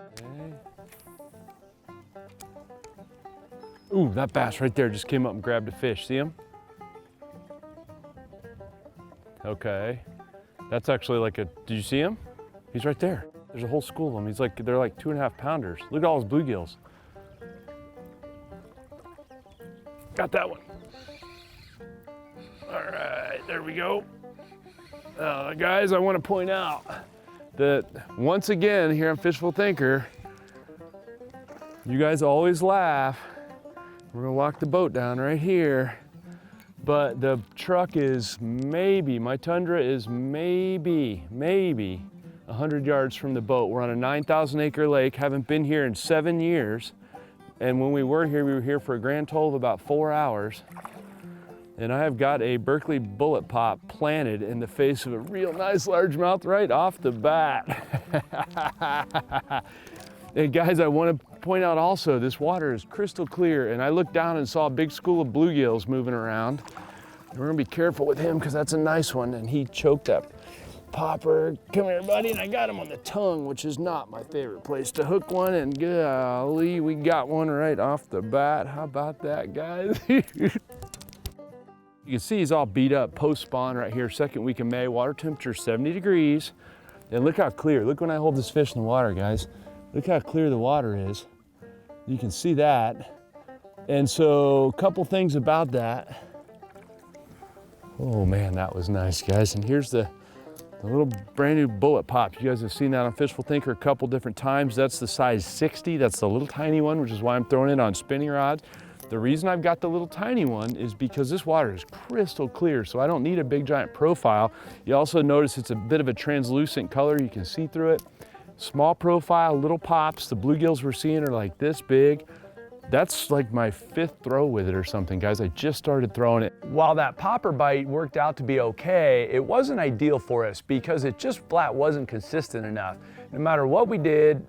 Okay. Ooh, that bass right there just came up and grabbed a fish. See him? Okay. That's actually like a, did you see him? He's right there. There's a whole school of them. He's like, they're like 2.5 pounders. Look at all his bluegills. Got that one. All right, there we go. Guys, I want to point out that once again here on Fishful Thinker, you guys always laugh. We're gonna lock the boat down right here, but the truck is maybe, my Tundra is maybe 100 yards from the boat. We're on a 9,000 acre lake, haven't been here in 7 years. And when we were here for a grand total of about 4 hours. And I have got a Berkley Bullet Pop planted in the face of a real nice largemouth right off the bat. And guys, I want to point out also, this water is crystal clear, and I looked down and saw a big school of bluegills moving around. We're gonna be careful with him because that's a nice one, and he choked that popper. Come here, buddy, and I got him on the tongue, which is not my favorite place to hook one, and golly, we got one right off the bat. How about that, guys? You can see he's all beat up post-spawn right here, second week of May. Water temperature 70 degrees. And look how clear. Look when I hold this fish in the water, guys. Look how clear the water is. You can see that. And so a couple things about that. Oh man, that was nice, guys. And here's the little brand new Bullet Pop. You guys have seen that on Fishful Thinker a couple different times. That's the size 60. That's the little tiny one, which is why I'm throwing it on spinning rods. The reason I've got the little tiny one is because this water is crystal clear, so I don't need a big giant profile. You also notice it's a bit of a translucent color. You can see through it. Small profile, little pops. The bluegills we're seeing are like this big. That's like my 5th throw with it or something, guys. I just started throwing it. While that popper bite worked out to be okay, it wasn't ideal for us because it just flat wasn't consistent enough. No matter what we did,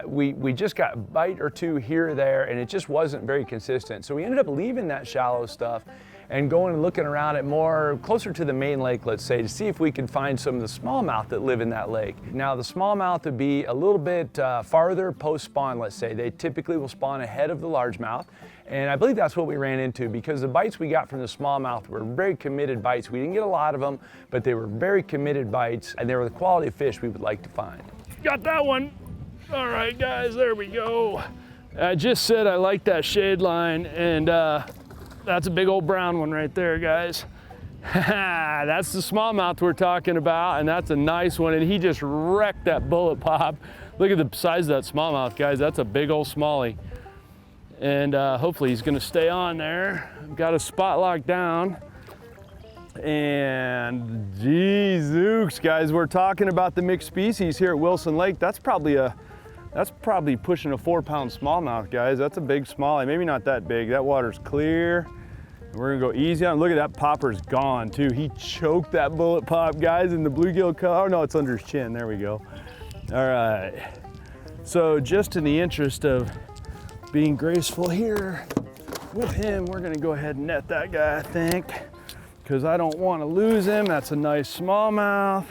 we just got a bite or two here or there, and it just wasn't very consistent. So we ended up leaving that shallow stuff and going and looking around at more closer to the main lake, let's say, to see if we could find some of the smallmouth that live in that lake. Now the smallmouth would be a little bit farther post-spawn, let's say. They typically will spawn ahead of the largemouth. And I believe that's what we ran into because the bites we got from the smallmouth were very committed bites. We didn't get a lot of them, but they were very committed bites, and they were the quality of fish we would like to find. Got that one. All right, guys, there we go. I just said I like that shade line, and that's a big old brown one right there, guys. That's the smallmouth we're talking about, and that's a nice one, and he just wrecked that Bullet Pop. Look at the size of that smallmouth, guys. That's a big old smallie. And hopefully he's gonna stay on there. Got a spot locked down. And geez, guys, we're talking about the mixed species here at Wilson Lake. That's probably pushing a 4-pound smallmouth, guys. That's a big smallie, maybe not that big. That water's clear. We're gonna go easy on. Look at that, popper's gone too. He choked that Bullet Pop, guys, in the bluegill color. Oh no, it's under his chin, there we go. All right, so just in the interest of being graceful here with him, we're gonna go ahead and net that guy, I think, because I don't wanna lose him. That's a nice smallmouth.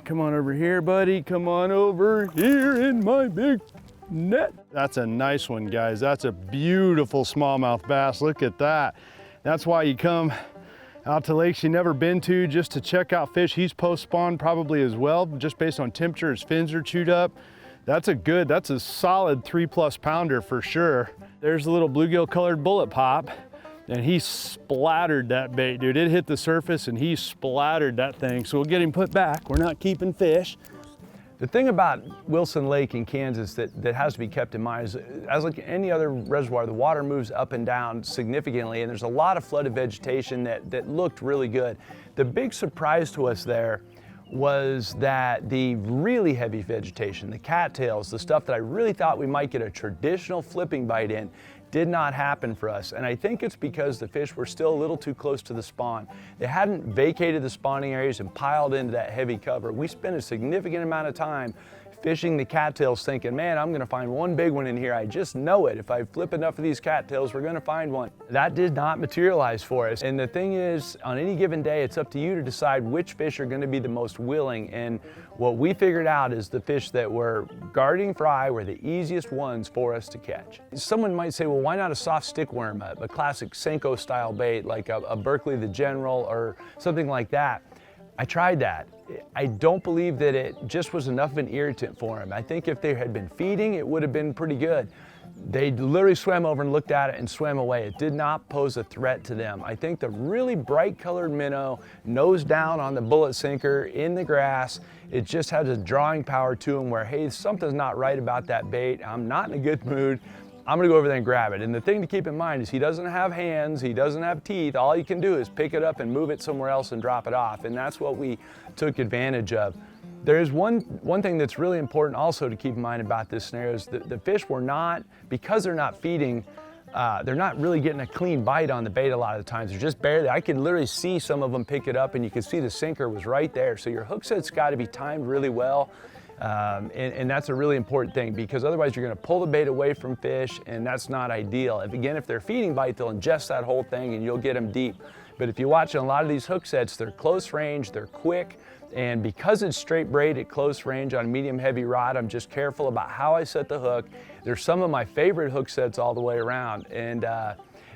Come on over here, buddy. Come on over here in my big net. That's a nice one, guys. That's a beautiful smallmouth bass. Look at that. That's why you come out to lakes you've never been to just to check out fish. He's post-spawn probably as well, just based on temperature. His fins are chewed up. That's a solid 3+ pounder for sure. There's a little bluegill colored Bullet Pop. And he splattered that bait, dude. It hit the surface and he splattered that thing. So we'll get him put back. We're not keeping fish. The thing about Wilson Lake in Kansas that has to be kept in mind is, as like any other reservoir, the water moves up and down significantly, and there's a lot of flooded vegetation that looked really good. The big surprise to us there was that the really heavy vegetation, the cattails, the stuff that I really thought we might get a traditional flipping bite in, did not happen for us. And I think it's because the fish were still a little too close to the spawn. They hadn't vacated the spawning areas and piled into that heavy cover. We spent a significant amount of time fishing the cattails thinking, man, I'm gonna find one big one in here. I just know it. If I flip enough of these cattails, we're gonna find one. That did not materialize for us. And the thing is, on any given day, it's up to you to decide which fish are gonna be the most willing. And what we figured out is the fish that were guarding fry were the easiest ones for us to catch. Someone might say, well, why not a soft stick worm, a classic Senko style bait like a Berkeley the General or something like that? I tried that. I don't believe that it just was enough of an irritant for them. I think if they had been feeding, it would have been pretty good. They literally swam over and looked at it and swam away. It did not pose a threat to them. I think the really bright colored minnow, nose down on the bullet sinker in the grass, it just has a drawing power to them where, hey, something's not right about that bait. I'm not in a good mood. I'm gonna go over there and grab it. And the thing to keep in mind is he doesn't have hands, he doesn't have teeth. All you can do is pick it up and move it somewhere else and drop it off. And that's what we took advantage of. There's one thing that's really important also to keep in mind about this scenario is that the fish were not, because they're not feeding, they're not really getting a clean bite on the bait a lot of the times. They're just barely, I could literally see some of them pick it up and you can see the sinker was right there. So your hook set's gotta be timed really well. And that's a really important thing because otherwise you're gonna pull the bait away from fish and that's not ideal. If they're feeding bite, they'll ingest that whole thing and you'll get them deep. But if you watch a lot of these hook sets, they're close range, they're quick, and because it's straight braid at close range on a medium heavy rod, I'm just careful about how I set the hook. There's some of my favorite hook sets all the way around, and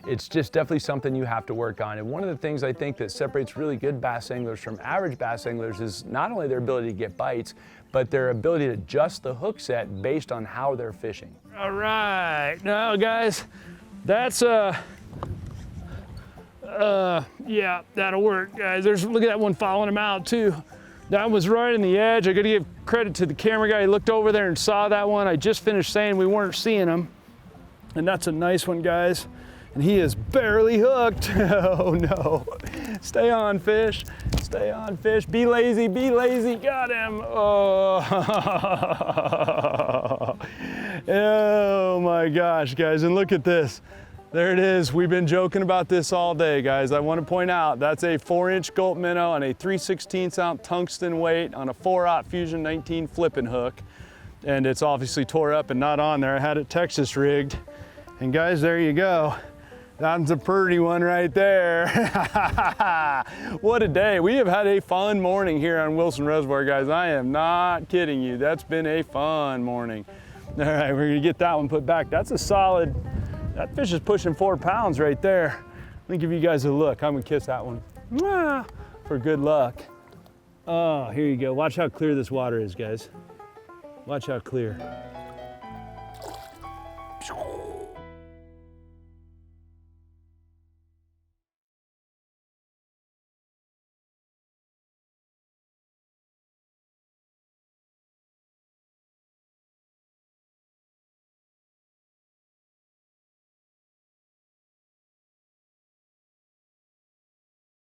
it's just definitely something you have to work on. And one of the things I think that separates really good bass anglers from average bass anglers is not only their ability to get bites, but their ability to adjust the hook set based on how they're fishing. All right, now guys, that's yeah, that'll work, guys. Look at that one following him out too. That was right in the edge. I gotta give credit to the camera guy. He looked over there and saw that one. I just finished saying we weren't seeing him. And that's a nice one, guys. And he is barely hooked. Oh no. Stay on, fish. Stay on, fish. Be lazy, be lazy. Got him. Oh. Oh my gosh, guys. And look at this. There it is. We've been joking about this all day, guys. I want to point out that's a 4-inch gulp minnow on a 3/16 ounce tungsten weight on a 4-aught Fusion 19 flipping hook. And it's obviously tore up and not on there. I had it Texas rigged. And guys, there you go. That's a pretty one right there. What a day. We have had a fun morning here on Wilson Reservoir, guys. I am not kidding you. That's been a fun morning. All right, we're gonna get that one put back. That's a solid, that fish is pushing 4 pounds right there. Let me give you guys a look. I'm gonna kiss that one. Mwah, for good luck. Oh, here you go. Watch how clear this water is, guys. Watch how clear.